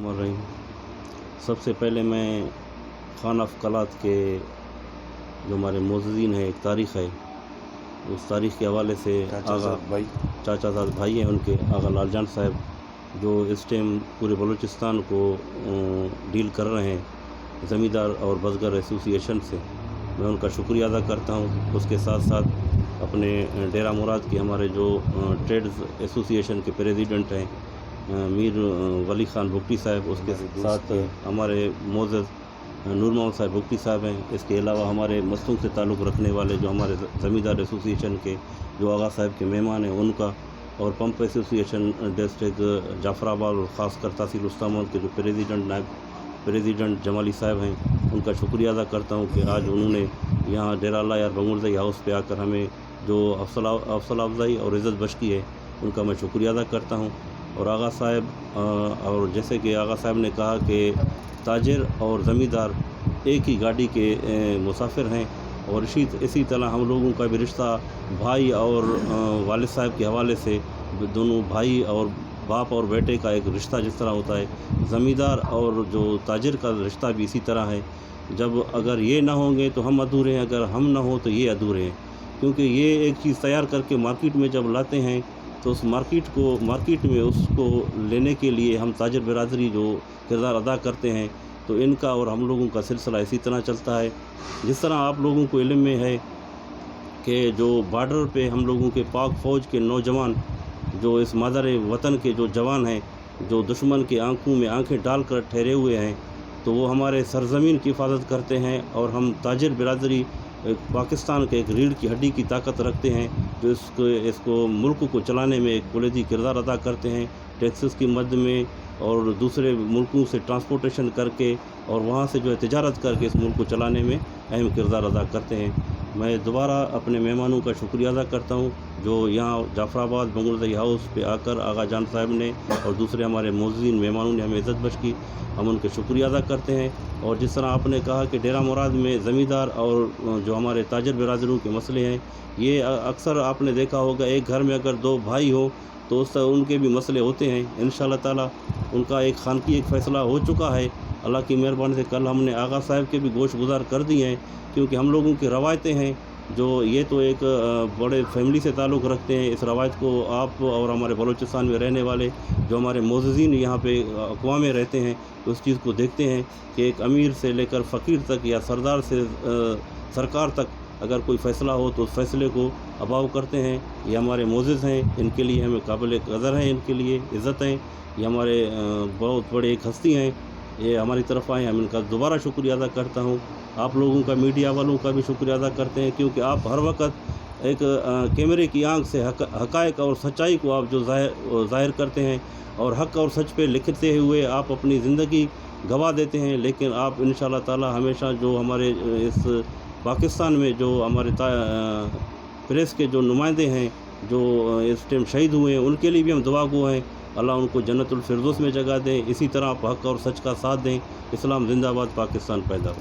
बिस्मिल्लाहिर्रहमानिर्रहीम। सबसे पहले मैं खान अफ़क़लात के जो हमारे मोअज़्ज़िन हैं, एक तारीख़ है, उस तारीख़ के हवाले से चाचाज़ाद भाई हैं उनके आगा लालजान साहब जो इस टाइम पूरे बलूचिस्तान को डील कर रहे हैं ज़मींदार और बज़गर एसोसिएशन से, मैं उनका शुक्रिया अदा करता हूँ। उसके साथ साथ अपने डेरा मुराद के हमारे जो ट्रेड्स एसोसिएशन के प्रेसिडेंट हैं मीर वली ख़ान भुगटी साहब, उसके साथ हमारे मोअज़्ज़ज़ नूर मोहम्मद साहब भुगटी साहब हैं। इसके अलावा हमारे मसलूक से ताल्लुक़ रखने वाले जो हमारे ज़मींदार एसोसिएशन के जो आगा साहब के मेहमान हैं उनका, और पंप एसोसिएशन डिस्ट्रिक्ट जाफराबाद और ख़ासकर तहसील उस्तामाबाद के जो प्रेसिडेंट नायब प्रेसिडेंट जमाली साहब हैं, उनका शुक्रिया अदा करता हूँ कि आज उन्होंने यहाँ डेरा अल्लाह यार बंगुरज़ई हाउस पे आकर हमें जो अफसला अफजाई और इज़्ज़त बख्श की है, उनका मैं शुक्रिया अदा करता हूँ। और आगा साहब और जैसे कि आगा साहब ने कहा कि ताजिर और ज़मींदार एक ही गाड़ी के मुसाफिर हैं, और इसी तरह हम लोगों का भी रिश्ता भाई और वालिद साहब के हवाले से दोनों भाई और बाप और बेटे का एक रिश्ता जिस तरह होता है, ज़मींदार और जो ताजिर का रिश्ता भी इसी तरह है। जब अगर ये ना होंगे तो हम अधूरे हैं, अगर हम ना हो तो ये अधूरे हैं, क्योंकि ये एक चीज़ तैयार करके मार्केट में जब लाते हैं तो उस मार्केट में उसको लेने के लिए हम ताजिर बिरादरी जो किरदार अदा करते हैं, तो इनका और हम लोगों का सिलसिला इसी तरह चलता है। जिस तरह आप लोगों को इल्म में है कि जो बॉर्डर पे हम लोगों के पाक फ़ौज के नौजवान जो इस मादर वतन के जो जवान हैं, जो दुश्मन की आंखों में आंखें डालकर ठहरे हुए हैं, तो वो हमारे सरज़मीन की हिफाजत करते हैं, और हम ताजिर बिरादरी पाकिस्तान के एक रीढ़ की हड्डी की ताकत रखते हैं जो इसको मुल्क को चलाने में एक बुनियादी किरदार अदा करते हैं। टैक्सेस की मद में और दूसरे मुल्कों से ट्रांसपोर्टेशन करके और वहाँ से जो है तिजारत करके इस मुल्क को चलाने में अहम किरदार अदा करते हैं। मैं दोबारा अपने मेहमानों का शुक्रिया अदा करता हूँ जो यहाँ जाफराबाद बंगुरज़ई हाउस पे आकर आगा जान साहब ने और दूसरे हमारे मोअज़्ज़िन मेहमानों ने हमें इज़्ज़त बख्श की, हम उनके शुक्रिया अदा करते हैं। और जिस तरह आपने कहा कि डेरा मुराद में ज़मींदार और जो हमारे ताजिर बिरादरों के मसले हैं, ये अक्सर आपने देखा होगा एक घर में अगर दो भाई हो तो उस उनके भी मसले होते हैं। इंशाअल्लाह ताला उनका एक खानकी एक फ़ैसला हो चुका है अल्लाह की मेहरबानी से। कल हमने आगा साहब के भी गोश्त गुज़ार कर दिए हैं, क्योंकि हम लोगों की रवायतें हैं जो ये तो एक बड़े फैमिली से ताल्लुक़ रखते हैं। इस रवायत को आप और हमारे बलूचिस्तान में रहने वाले जो हमारे मोअज़्ज़िन यहाँ पे अक़वाम में रहते हैं, उस चीज़ को देखते हैं कि एक अमीर से लेकर फ़कीर तक या सरदार से सरकार तक अगर कोई फ़ैसला हो तो उस फ़ैसले को अबाव करते हैं। ये हमारे मोअज़्ज़िज़ हैं, इनके लिए हमें काबिल क़दर हैं, इनके लिए इज़्ज़त हैं। ये हमारे बहुत बड़े एक हस्ती हैं, ये हमारी तरफ आए, हम इनका दोबारा शुक्रिया अदा करता हूँ। आप लोगों का, मीडिया वालों का भी शुक्रिया अदा करते हैं, क्योंकि आप हर वक्त एक कैमरे की आंख से हक़ाइक़ और सच्चाई को आप जो ज़ाहिर करते हैं, और हक़ और सच पे लिखते हुए आप अपनी ज़िंदगी गवा देते हैं। लेकिन आप इंशाअल्लाह ताला हमेशा जो हमारे इस पाकिस्तान में जो हमारे प्रेस के जो नुमाइंदे हैं जो इस टाइम शहीद हुए हैं, उनके लिए भी हम दुआ गो हैं, अल्लाह उनको जन्नतुल फिरदौस में जगह दें। इसी तरह आप हक़ और सच का साथ दें। इस्लाम ज़िंदाबाद, पाकिस्तान पैदा हो।